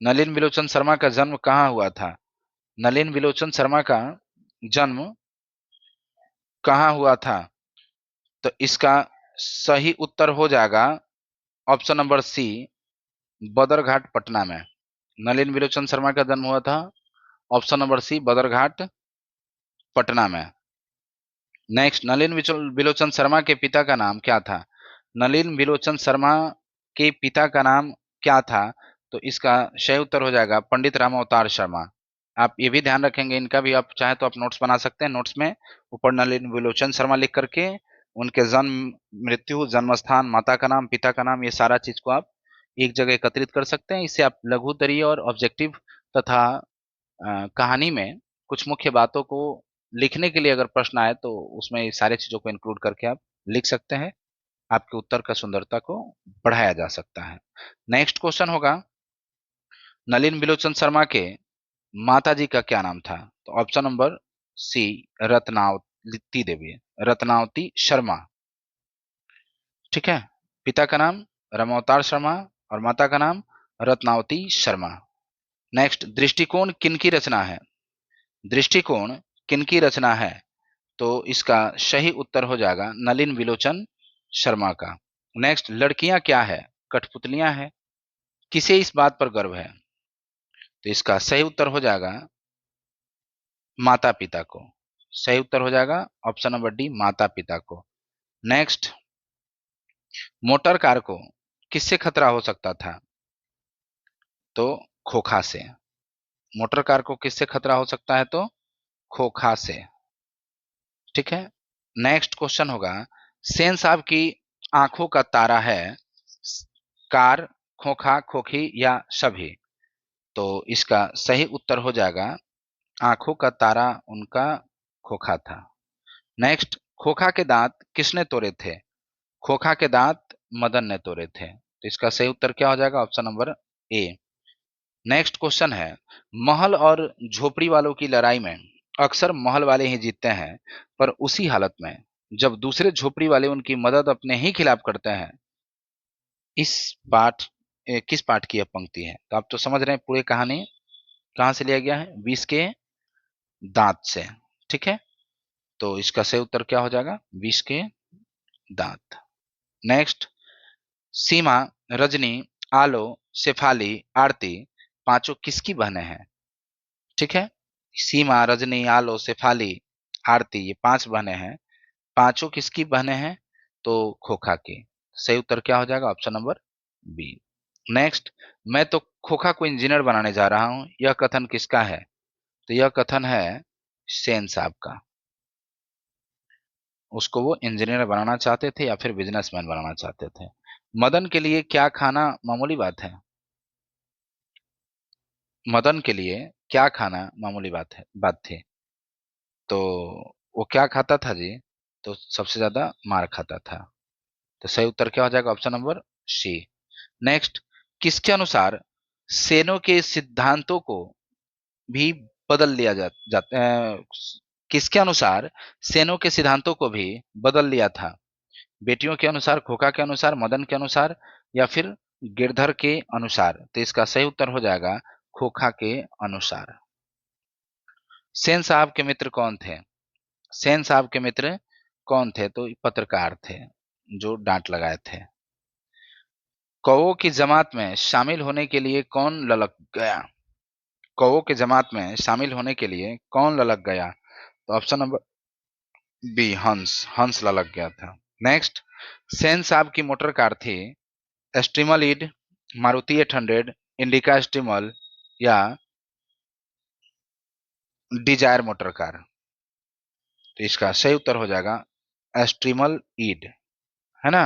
नलिन विलोचन शर्मा का जन्म कहाँ हुआ था? नलिन विलोचन शर्मा का जन्म कहाँ हुआ था? तो इसका सही उत्तर हो जाएगा ऑप्शन नंबर सी, बदरघाट, पटना में। नलिन विलोचन शर्मा का जन्म हुआ था ऑप्शन नंबर सी, बदरघाट, पटना में। नेक्स्ट, नलिन विलोचन शर्मा के पिता का नाम क्या था? नलिन विलोचन शर्मा के पिता का नाम क्या था? तो इसका सही उत्तर हो जाएगा पंडित राम अवतार शर्मा। आप ये भी ध्यान रखेंगे, इनका भी आप चाहे तो आप नोट्स बना सकते हैं। नोट्स में ऊपर नलिन विलोचन शर्मा लिख करके उनके जन्म, मृत्यु, जन्म स्थान, माता का नाम, पिता का नाम, ये सारा चीज को आप एक जगह एकत्रित कर सकते हैं। इससे आप लघुत्तरीय और ऑब्जेक्टिव तथा कहानी में कुछ मुख्य बातों को लिखने के लिए अगर प्रश्न आए तो उसमें ये सारी चीजों को इंक्लूड करके आप लिख सकते हैं। आपके उत्तर का सुंदरता को बढ़ाया जा सकता है। नेक्स्ट क्वेश्चन होगा, नलिन विलोचन शर्मा के माता जी का क्या नाम था? तो ऑप्शन नंबर सी, रत्नावती देवी, रत्नावती शर्मा। ठीक है, पिता का नाम रामावतार शर्मा और माता का नाम रत्नावती शर्मा। नेक्स्ट, दृष्टिकोण किनकी रचना है? दृष्टिकोण किनकी रचना है? तो इसका सही उत्तर हो जाएगा नलिन विलोचन शर्मा का। नेक्स्ट, लड़कियां क्या है? कठपुतलियां है, किसे इस बात पर गर्व है? तो इसका सही उत्तर हो जाएगा माता पिता को। सही उत्तर हो जाएगा ऑप्शन नंबर डी, माता पिता को। नेक्स्ट, मोटर कार को किससे खतरा हो सकता था? तो खोखा से। मोटर कार को किससे खतरा हो सकता है? तो खोखा से। ठीक है। नेक्स्ट क्वेश्चन होगा, सेन साहब की आंखों का तारा है कार, खोखा, खोखी या सभी? तो इसका सही उत्तर हो जाएगा आंखों का तारा उनका खोखा था। नेक्स्ट, खोखा के दांत किसने तोड़े थे? खोखा के दांत मदन ने तोड़े थे। तो इसका सही उत्तर क्या हो जाएगा? Option number A. Next question है, महल और झोपड़ी वालों की लड़ाई में अक्सर महल वाले ही जीतते हैं, पर उसी हालत में जब दूसरे झोपड़ी वाले उनकी मदद अपने ही खिलाफ करते हैं। इस पाठ किस पाठ की यह पंक्ति है? तो आप तो समझ रहे हैं पूरी कहानी कहां से लिया गया है? विष के दांत से। ठीक है, तो इसका सही उत्तर क्या हो जाएगा? विष के दांत। नेक्स्ट, सीमा, रजनी, आलो, शेफाली, आरती पांचों किसकी बहनें हैं? ठीक है, सीमा, रजनी, आलो, शेफाली, आरती ये पांच बहनें हैं। पांचों किसकी बहनें हैं? तो खोखा की। सही उत्तर क्या हो जाएगा? Option number B. नेक्स्ट, मैं तो खोखा को इंजीनियर बनाने जा रहा हूं, यह कथन किसका है? तो यह कथन है सेन साहब का। उसको वो इंजीनियर बनाना चाहते थे या फिर बिजनेसमैन बनाना चाहते थे। मदन के लिए क्या खाना मामूली बात है? मदन के लिए क्या खाना मामूली बात थी? तो वो क्या खाता था जी? तो सबसे ज्यादा मार खाता था। तो सही उत्तर क्या हो जाएगा? ऑप्शन नंबर सी। नेक्स्ट, किसके अनुसार सेनों के सिद्धांतों को भी बदल लिया जाता है? किसके अनुसार सेनों के सिद्धांतों को भी बदल लिया था? बेटियों के अनुसार, खोखा के अनुसार, मदन के अनुसार या फिर गिरधर के अनुसार? तो इसका सही उत्तर हो जाएगा खोखा के अनुसार। सेन साहब के मित्र कौन थे? सेन साहब के मित्र कौन थे? तो पत्रकार थे जो डांट लगाए थे। कौओं की जमात में शामिल होने के लिए कौन ललक गया? कौओं की जमात में शामिल होने के लिए कौन ललक गया? तो ऑप्शन नंबर बी, हंस। हंस ललक गया था। नेक्स्ट, सेन साहब की मोटर कार थी स्ट्रीमल ईड, मारुति 800, इंडिका स्ट्रीमल या डिजायर मोटर कार? तो इसका सही उत्तर हो जाएगा स्ट्रीमल ईड, है ना।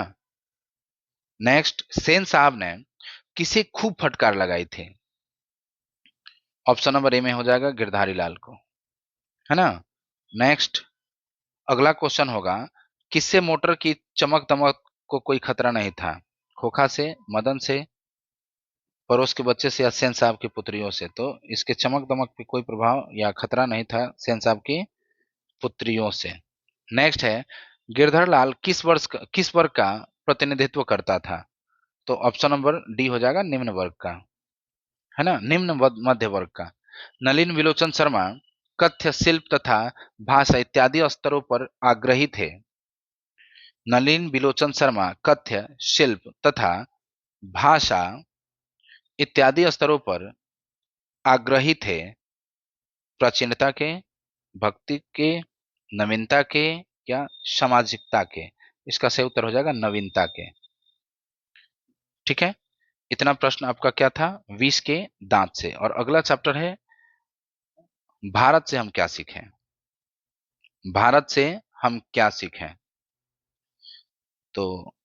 नेक्स्ट, सेन साहब ने किसे खूब फटकार लगाई थी? ऑप्शन नंबर ए में हो जाएगा गिरधारी लाल को, है ना। नेक्स्ट, अगला क्वेश्चन होगा, किससे मोटर की चमक दमक को कोई खतरा नहीं था? खोखा से, मदन से, पड़ोस के बच्चे से या सेन साहब की पुत्रियों से? तो इसके चमक दमक पे कोई प्रभाव या खतरा नहीं था सेन साहब की पुत्रियों से। नेक्स्ट है, गिरधर लाल किस वर्ग का प्रतिनिधित्व करता था? तो ऑप्शन नंबर डी हो जाएगा निम्न वर्ग का, है ना, मध्य वर्ग का। नलिन विलोचन शर्मा कथ्य, शिल्प तथा भाषा इत्यादि स्तरों पर आग्रही थे। नलिन विलोचन शर्मा कथ्य, शिल्प तथा भाषा इत्यादि स्तरों पर आग्रही थे। प्राचीनता के, भक्ति के, नवीनता के या सामाजिकता के? इसका सही उत्तर हो जाएगा नवीनता के। ठीक है, इतना प्रश्न आपका क्या था? विष के दांत से। और अगला चैप्टर है भारत से हम क्या सीखें। भारत से हम क्या सीखें? तो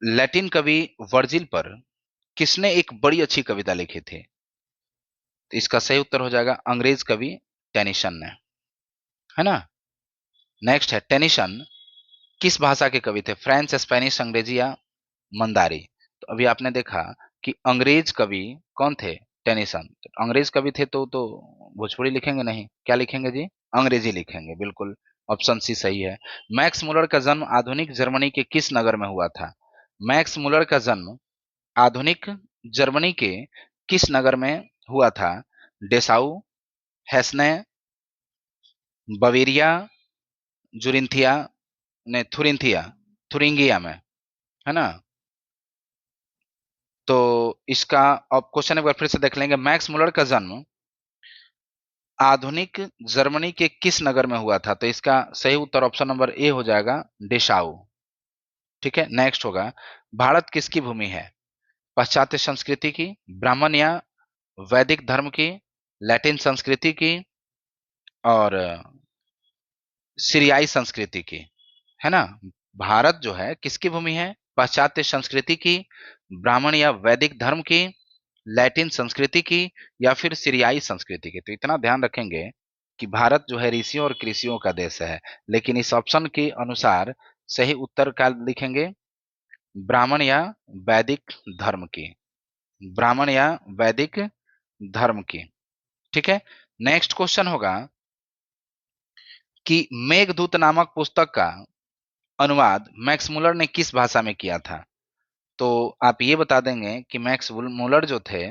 लैटिन कवि वर्जिल पर किसने एक बड़ी अच्छी कविता लिखी थी? तो इसका सही उत्तर हो जाएगा अंग्रेज कवि टेनिसन ने, है ना। नेक्स्ट है, टेनिसन किस भाषा के कवि थे? फ्रेंच, स्पेनिश, अंग्रेजी या मंदारी? तो अभी आपने देखा कि अंग्रेज कवि कौन थे? टेनिसन। तो अंग्रेज कवि थे तो भोजपुरी लिखेंगे नहीं, क्या लिखेंगे जी? अंग्रेजी लिखेंगे, बिल्कुल। ऑप्शन सी सही है। मैक्स मुलर का जन्म आधुनिक जर्मनी के किस नगर में हुआ था? मैक्स मुलर का जन्म आधुनिक जर्मनी के किस नगर में हुआ था? डेसाउ, हेस्ने, बवेरिया, जुरिन्थिया ने थुरिन्थिया, थुरिंगिया में, है ना। तो इसका अब क्वेश्चन एक बार फिर से देख लेंगे। मैक्स मुलर का जन्म आधुनिक जर्मनी के किस नगर में हुआ था? तो इसका सही उत्तर ऑप्शन नंबर ए हो जाएगा, डेशाउ। ठीक है, नेक्स्ट होगा, भारत किसकी भूमि है? पाश्चात्य संस्कृति की, ब्राह्मण या वैदिक धर्म की, लैटिन संस्कृति की, और सीरियाई संस्कृति की, है ना? भारत जो है किसकी भूमि है? पाश्चात्य संस्कृति की, ब्राह्मण या वैदिक धर्म की, लैटिन संस्कृति की, या फिर सीरियाई संस्कृति की। तो इतना ध्यान रखेंगे कि भारत जो है ऋषियों और कृषियों का देश है, लेकिन इस ऑप्शन के अनुसार सही उत्तर क्या लिखेंगे? ब्राह्मण या वैदिक धर्म की, ब्राह्मण या वैदिक धर्म की। ठीक है, नेक्स्ट क्वेश्चन होगा कि मेघदूत नामक पुस्तक का अनुवाद मैक्स मुलर ने किस भाषा में किया था? तो आप ये बता देंगे कि मैक्स मुलर जो थे,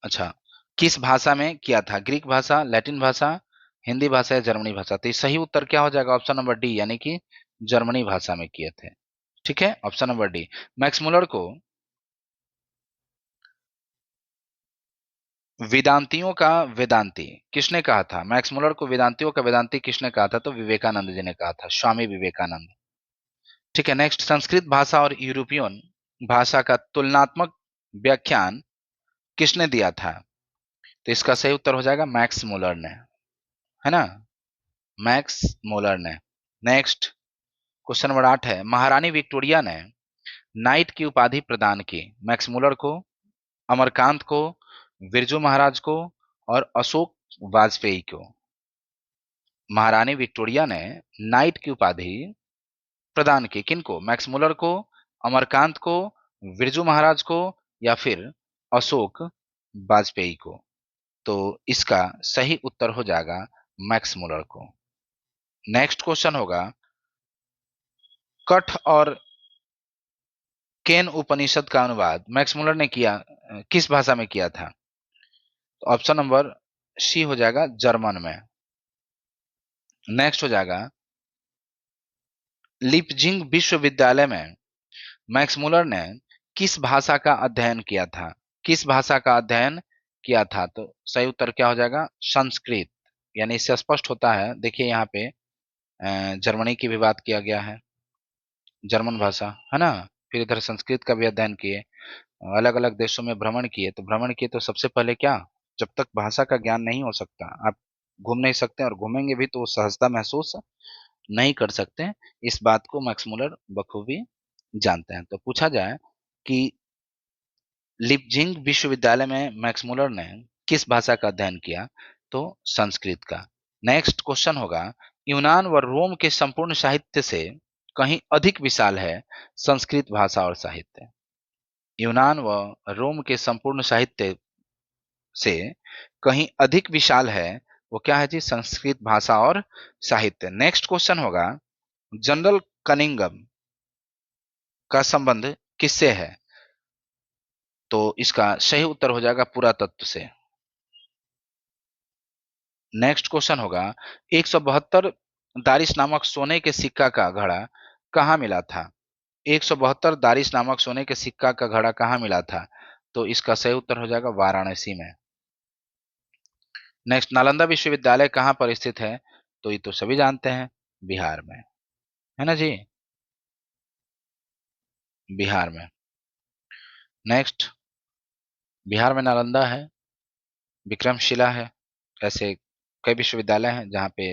अच्छा, किस भाषा में किया था? ग्रीक भाषा, लैटिन भाषा, हिंदी भाषा या जर्मनी भाषा? तो सही उत्तर क्या हो जाएगा? ऑप्शन नंबर डी, यानी कि जर्मनी भाषा में किए थे। ठीक है, option number D. Max Muller को वेदांतियों का वेदांती किसने कहा था? मैक्स मुलर को वेदांतियों का वेदांती किसने कहा था? तो विवेकानंद जी ने कहा था, स्वामी विवेकानंद। ठीक है, नेक्स्ट, संस्कृत भाषा और यूरोपियन भाषा का तुलनात्मक व्याख्यान किसने दिया था? तो इसका सही उत्तर हो जाएगा मैक्स मुलर ने, है ना? मैक्स मुलर ने। नेक्स्ट, क्वेश्चन नंबर 8 है, महारानी विक्टोरिया ने नाइट की उपाधि प्रदान की मैक्स मुलर को, अमरकांत को, बिरजू महाराज को, और अशोक वाजपेयी को? महारानी विक्टोरिया ने नाइट की उपाधि प्रदान की किनको? मैक्स मुलर को, अमरकांत को, बिरजू महाराज को, या फिर अशोक वाजपेयी को? तो इसका सही उत्तर हो जाएगा मैक्स मुलर को। नेक्स्ट क्वेश्चन होगा, कठ और केन उपनिषद का अनुवाद मैक्स मुलर ने किया किस भाषा में किया था? तो ऑप्शन नंबर सी हो जाएगा, जर्मन में। नेक्स्ट हो जाएगा, लिपजिंग विश्वविद्यालय में मैक्स मुलर ने किस भाषा का अध्ययन किया था? किस भाषा का अध्ययन किया था? तो सही उत्तर क्या हो जाएगा? संस्कृत। यानी इससे स्पष्ट होता है, देखिए यहाँ पे जर्मनी की भी बात किया गया है, जर्मन भाषा, है ना? फिर इधर संस्कृत का भी अध्ययन किए, अलग अलग देशों में भ्रमण किए। तो भ्रमण किए तो सबसे पहले क्या, जब तक भाषा का ज्ञान नहीं हो सकता, आप घूम नहीं सकते, और घूमेंगे भी तो सहजता महसूस नहीं कर सकते। इस बात को मैक्स मुलर बखूबी जानते हैं। तो पूछा जाए कि लिपजिंग विश्वविद्यालय में मैक्स मुलर ने किस भाषा का अध्ययन किया? तो संस्कृत का। नेक्स्ट क्वेश्चन होगा, यूनान व रोम के संपूर्ण साहित्य से कहीं अधिक विशाल है संस्कृत भाषा और साहित्य? यूनान व रोम के संपूर्ण साहित्य से कहीं अधिक विशाल है, वो क्या है जी? संस्कृत भाषा और साहित्य। नेक्स्ट क्वेश्चन होगा, जनरल कनिंगम का संबंध किससे है? तो इसका सही उत्तर हो जाएगा पुरातत्व से। नेक्स्ट क्वेश्चन होगा, 172 दारिश नामक सोने के सिक्का का घड़ा कहाँ मिला था? 172 दारिश नामक सोने के सिक्का का घड़ा कहाँ मिला था? तो इसका सही उत्तर हो जाएगा वाराणसी में। नेक्स्ट, नालंदा विश्वविद्यालय कहाँ पर स्थित है? तो ये तो सभी जानते हैं, बिहार में, है ना जी? बिहार में। नेक्स्ट, बिहार में नालंदा है, विक्रमशिला है, ऐसे कई विश्वविद्यालय हैं जहाँ पे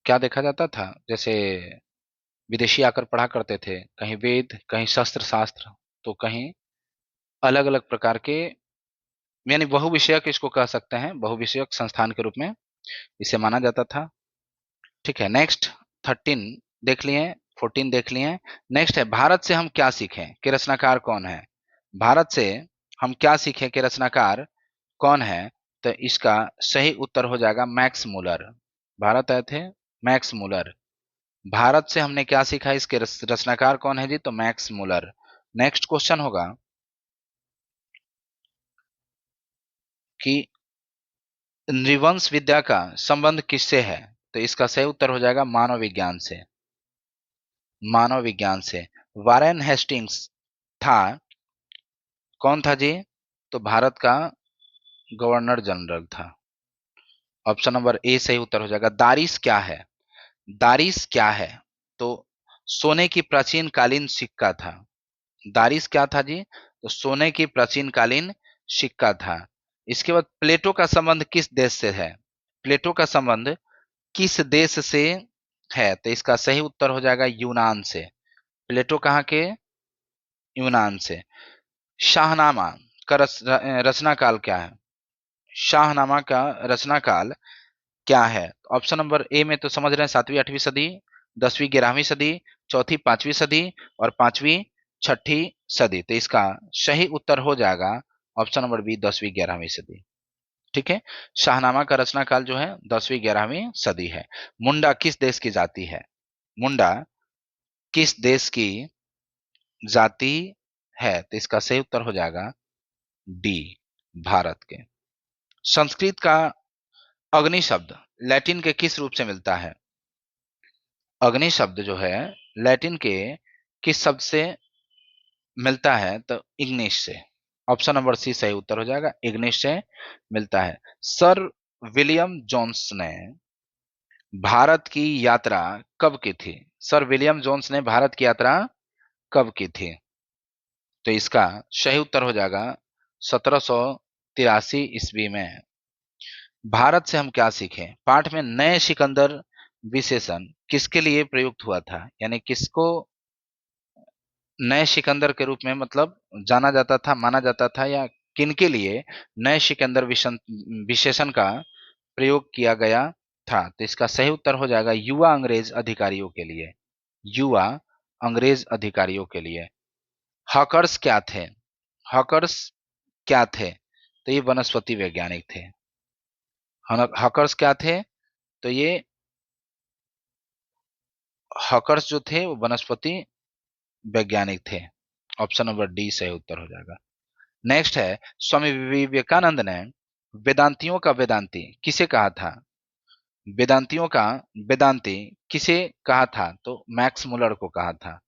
क्या देखा जाता था, जैसे विदेशी आकर पढ़ा करते थे, कहीं वेद, कहीं शस्त्र शास्त्र, तो कहीं अलग अलग प्रकार के, यानी बहुविषयक इसको कह सकते हैं, बहुविषयक संस्थान के रूप में इसे माना जाता था। ठीक है, नेक्स्ट 13 देख लिए, 14 देख लिए। नेक्स्ट है, भारत से हम क्या सीखें के रचनाकार कौन है? भारत से हम क्या सीखें के रचनाकार कौन है? तो इसका सही उत्तर हो जाएगा मैक्स मुलर। भारत आए थे मैक्स मुलर। भारत से हमने क्या सीखा, इसके रचनाकार कौन है जी? तो मैक्स मुलर। नेक्स्ट क्वेश्चन होगा कि नृवंश विद्या का संबंध किससे है? तो इसका सही उत्तर हो जाएगा मानव विज्ञान से, मानव विज्ञान से। वारेन हेस्टिंग्स था। कौन था जी? तो भारत का गवर्नर जनरल था। ऑप्शन नंबर ए सही उत्तर हो जाएगा। दारिस क्या है? दारिस क्या है? तो सोने की प्राचीन कालीन सिक्का था। दारिस क्या था जी? तो सोने की प्राचीन कालीन सिक्का था। इसके बाद प्लेटो का संबंध किस देश से है? प्लेटो का संबंध किस देश से है? तो इसका सही उत्तर हो जाएगा यूनान से। प्लेटो कहाँ के? यूनान से। शाहनामा का रचना काल क्या है? शाहनामा का रचना काल क्या है? ऑप्शन नंबर ए में तो समझ रहे हैं 7वीं 8वीं सदी, 10वीं 11वीं सदी, चौथी 5वीं सदी और 5वीं 6ठी सदी। तो इसका सही उत्तर हो जाएगा ऑप्शन नंबर बी 10वीं 11वीं सदी। ठीक है। शाहनामा का रचना काल जो है 10वीं 11वीं सदी है। मुंडा किस देश की जाति है? मुंडा किस देश की जाति है? तो इसका सही उत्तर हो जाएगा डी, भारत के। संस्कृत का अग्नि शब्द लैटिन के किस रूप से मिलता है? अग्नि शब्द जो है लैटिन के किस शब्द से मिलता है? तो इग्निश से। ऑप्शन नंबर सी सही उत्तर हो जाएगा, इग्निश से मिलता है। सर विलियम जोन्स ने भारत की यात्रा कब की थी? सर विलियम जोन्स ने भारत की यात्रा कब की थी? तो इसका सही उत्तर हो जाएगा 1783 ईस्वी में। भारत से हम क्या सीखें? पाठ में नए सिकंदर विशेषण किसके लिए प्रयुक्त हुआ था? यानी किसको नए सिकंदर के रूप में मतलब जाना जाता था, माना जाता था, या किनके लिए नए सिकंदर विशेषण का प्रयोग किया गया था? तो इसका सही उत्तर हो जाएगा युवा अंग्रेज अधिकारियों के लिए। युवा अंग्रेज अधिकारियों के लिए। हॉकर्स क्या थे? हॉकर्स क्या थे? तो ये वनस्पति वैज्ञानिक थे। हॉकर्स क्या थे? तो ये हॉकर्स जो थे वो वनस्पति वैज्ञानिक थे। ऑप्शन नंबर डी सही उत्तर हो जाएगा। नेक्स्ट है, स्वामी विवेकानंद ने वेदांतियों का वेदांती किसे कहा था? वेदांतियों का वेदांती किसे कहा था? तो मैक्स मुलर को कहा था,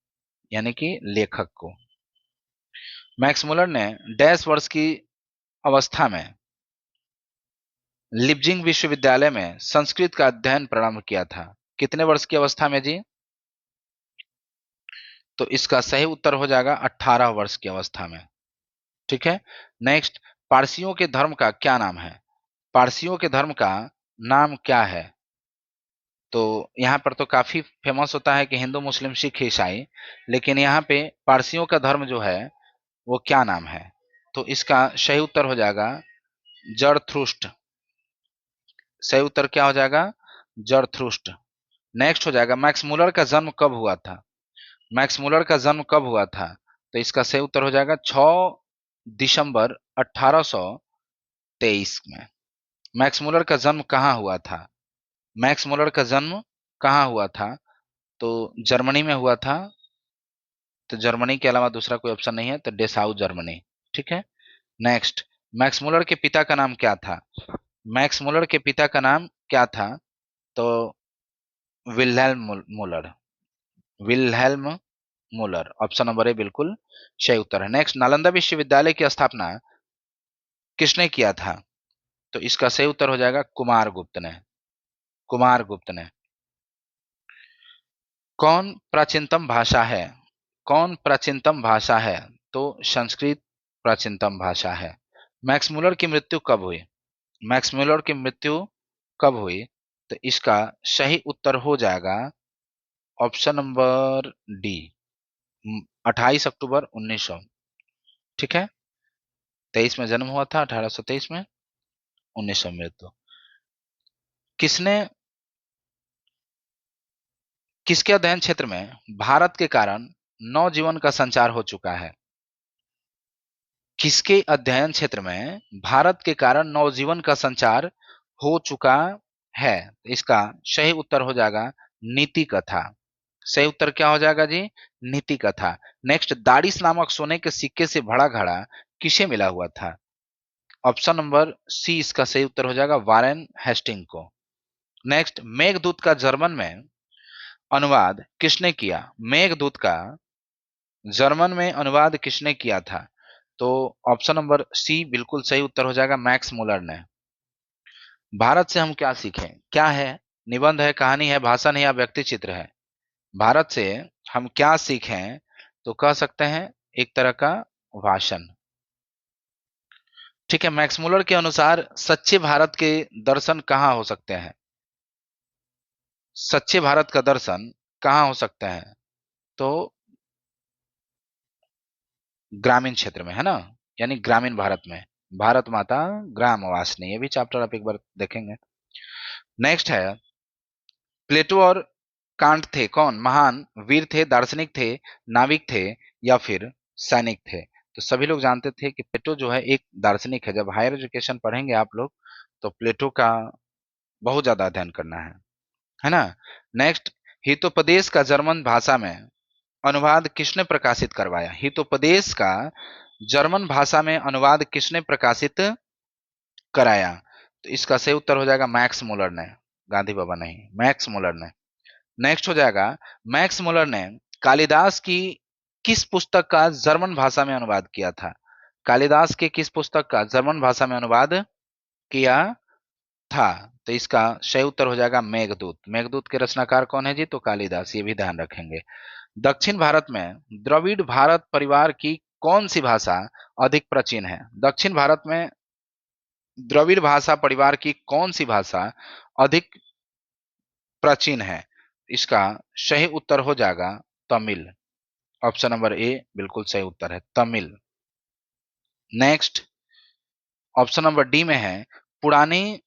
यानी कि लेखक को। मैक्स मुलर ने डैश वर्ष की अवस्था में लिप्जिंग विश्वविद्यालय में संस्कृत का अध्ययन प्रारंभ किया था। कितने वर्ष की अवस्था में जी? तो इसका सही उत्तर हो जाएगा 18 वर्ष की अवस्था में। ठीक है। नेक्स्ट, पारसियों के धर्म का क्या नाम है? पारसियों के धर्म का नाम क्या है? तो यहाँ पर तो काफी फेमस होता है कि हिंदू मुस्लिम सिख ईसाई, लेकिन यहाँ पे पारसियों का धर्म जो है वो क्या नाम है? तो इसका सही उत्तर हो जाएगा जरथुष्ट्र। सही उत्तर क्या हो जाएगा? जरथुष्ट्र। नेक्स्ट हो जाएगा, मैक्स मुलर का जन्म कब हुआ था? मैक्स मुलर का जन्म कब हुआ था? तो इसका सही उत्तर हो जाएगा 6 दिसंबर 1823 में। मैक्स मुलर का जन्म कहाँ हुआ था? मैक्स मुलर का जन्म कहाँ हुआ था? तो जर्मनी में हुआ था। तो जर्मनी के अलावा दूसरा कोई ऑप्शन नहीं है, तो डेसाउ जर्मनी। ठीक है। नेक्स्ट, मैक्स मुलर के पिता का नाम क्या था? मैक्स मुलर के पिता का नाम क्या था? तो Wilhelm Muller. Wilhelm Muller. Option number A बिल्कुल सही उत्तर है। नेक्स्ट, नालंदा विश्वविद्यालय की स्थापना किसने किया था? तो इसका सही उत्तर हो जाएगा कुमार गुप्त ने। कुमार गुप्त ने। कौन प्राचीनतम भाषा है? कौन प्राचीनतम भाषा है? तो संस्कृत प्राचीनतम भाषा है। मैक्स मुलर की मृत्यु कब हुई? मैक्स मुलर की मृत्यु कब हुई? तो इसका सही उत्तर हो जाएगा ऑप्शन नंबर डी, 28 अक्टूबर 1900। ठीक है। 23 में जन्म हुआ था, 1823 में, 1900 मृत्यु। किसने किसके अध्ययन क्षेत्र में भारत के कारण नवजीवन का संचार हो चुका है? किसके अध्ययन क्षेत्र में भारत के कारण नवजीवन का संचार हो चुका है? इसका सही उत्तर हो जाएगा नीति कथा। सही उत्तर क्या हो जाएगा जी? नीति कथा। नेक्स्ट, दारिस नामक सोने के सिक्के से भरा घड़ा किसे मिला हुआ था? ऑप्शन नंबर सी इसका सही उत्तर हो जाएगा वारेन हेस्टिंग को। नेक्स्ट, मेघदूत का जर्मन में अनुवाद किसने किया? मेघदूत का जर्मन में अनुवाद किसने किया था? तो ऑप्शन नंबर सी बिल्कुल सही उत्तर हो जाएगा, मैक्स मुलर ने। भारत से हम क्या सीखें? क्या है? निबंध है, कहानी है, भाषण है या व्यक्ति चित्र है? भारत से हम क्या सीखें? तो कह सकते हैं एक तरह का भाषण। ठीक है, मैक्स मुलर के अनुसार सच्चे भारत के दर्शन कहाँ हो सकते हैं? सच्चे भारत का दर्शन कहाँ हो सकता है? तो ग्रामीण क्षेत्र में, है ना, यानी ग्रामीण भारत में। भारत माता ग्राम वासिनी, ये भी चैप्टर आप एक बार देखेंगे। नेक्स्ट है, प्लेटो और कांट थे कौन? महान वीर थे, दार्शनिक थे, नाविक थे या फिर सैनिक थे? तो सभी लोग जानते थे कि प्लेटो जो है एक दार्शनिक है। जब हायर एजुकेशन पढ़ेंगे आप लोग तो प्लेटो का बहुत ज्यादा अध्ययन करना है ना। नेक्स्ट, हितोपदेश का जर्मन भाषा में अनुवाद किसने प्रकाशित करवाया? हितोपदेश का जर्मन भाषा में अनुवाद किसने प्रकाशित कराया? तो इसका सही उत्तर हो जाएगा मैक्स मुलर ने, गांधी बाबा नहीं, मैक्स मुलर ने। नेक्स्ट हो जाएगा, मैक्स मुलर ने कालिदास की किस पुस्तक का जर्मन भाषा में अनुवाद किया था? कालिदास के किस पुस्तक का जर्मन भाषा में अनुवाद किया था? तो इसका सही उत्तर हो जाएगा मेघदूत। मेघदूत के रचनाकार कौन है जी? तो कालिदास, ये भी ध्यान रखेंगे। दक्षिण भारत में द्रविड़ भारत परिवार की कौन सी भाषा अधिक प्राचीन है? दक्षिण भारत में द्रविड़ भाषा परिवार की कौन सी भाषा अधिक प्राचीन है? इसका सही उत्तर हो जाएगा तमिल। ऑप्शन नंबर ए बिल्कुल सही उत्तर है, Tamil. Next, option number D में है, पुरानी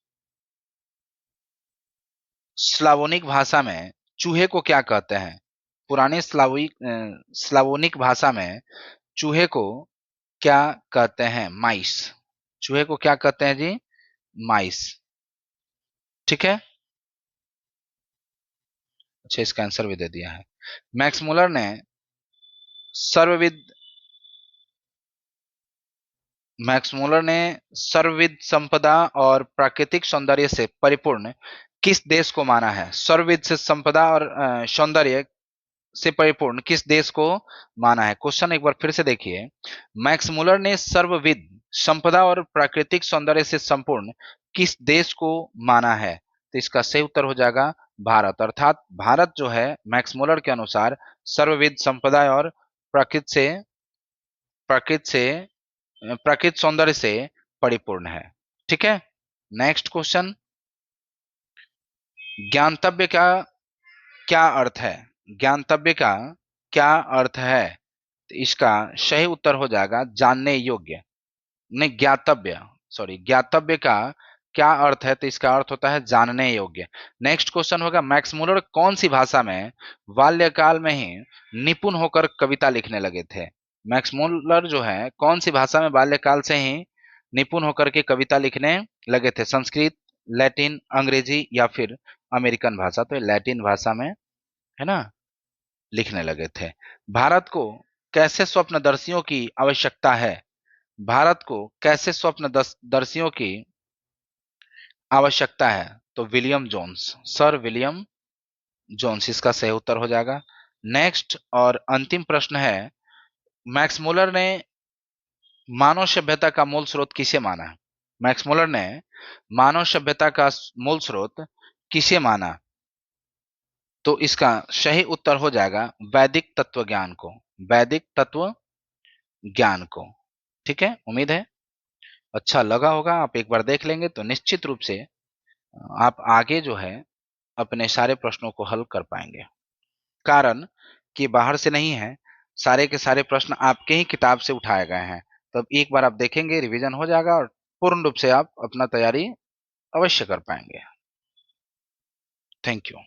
स्लावोनिक भाषा में चूहे को क्या कहते हैं? पुरानी स्लावोनिक भाषा में चूहे को क्या कहते हैं? माइस। चूहे को क्या कहते हैं जी? माइस। ठीक है, अच्छा इसका आंसर भी दे दिया है। मैक्स मुलर ने सर्वविद मैक्स मुलर ने सर्वविद संपदा और प्राकृतिक सौंदर्य से परिपूर्ण किस देश को माना है? सर्वविद से संपदा और सौंदर्य से परिपूर्ण किस देश को माना है? क्वेश्चन एक बार फिर से देखिए, मैक्स मुलर ने सर्वविद संपदा और प्राकृतिक सौंदर्य से संपूर्ण किस देश को माना है? तो इसका सही उत्तर हो जाएगा भारत। अर्थात भारत जो है मैक्स मुलर के अनुसार सर्वविद संपदा और प्राकृत से प्राकृत से प्राकृत सौंदर्य से परिपूर्ण है। ठीक है, नेक्स्ट क्वेश्चन, ज्ञानतव्य का क्या अर्थ है? ज्ञानतव्य का क्या अर्थ है? तो इसका सही उत्तर हो जाएगा जानने योग्य, नहीं ज्ञातव्य, सॉरी, ज्ञातव्य का क्या अर्थ है? तो इसका अर्थ होता है जानने योग्य। नेक्स्ट क्वेश्चन होगा, मैक्स मुलर कौन सी भाषा में बाल्यकाल में ही निपुण होकर कविता लिखने लगे थे? मैक्स मुलर जो है कौन सी भाषा में बाल्यकाल से ही निपुण होकर के कविता लिखने लगे थे? संस्कृत, लैटिन, अंग्रेजी या फिर अमेरिकन भाषा? तो लैटिन भाषा में, है ना, लिखने लगे थे। भारत को कैसे स्वप्नदर्शियों की आवश्यकता है? भारत को कैसे स्वप्नदर्शियों की आवश्यकता है? तो William Jones, sir William Jones इसका सही उत्तर हो जाएगा। नेक्स्ट और अंतिम प्रश्न है, मैक्स मुलर ने मानव सभ्यता का मूल स्रोत किसे माना? मैक्स मुलर ने मानव सभ्यता का मूल स्रोत किसे माना? तो इसका सही उत्तर हो जाएगा वैदिक तत्व ज्ञान को, वैदिक तत्व ज्ञान को। ठीक है, उम्मीद है अच्छा लगा होगा। आप एक बार देख लेंगे तो निश्चित रूप से आप आगे जो है अपने सारे प्रश्नों को हल कर पाएंगे। कारण कि बाहर से नहीं है, सारे के सारे प्रश्न आपके ही किताब से उठाए गए हैं। तो अब एक बार आप देखेंगे, रिवीजन हो जाएगा और पूर्ण रूप से आप अपना तैयारी अवश्य कर पाएंगे। Thank you.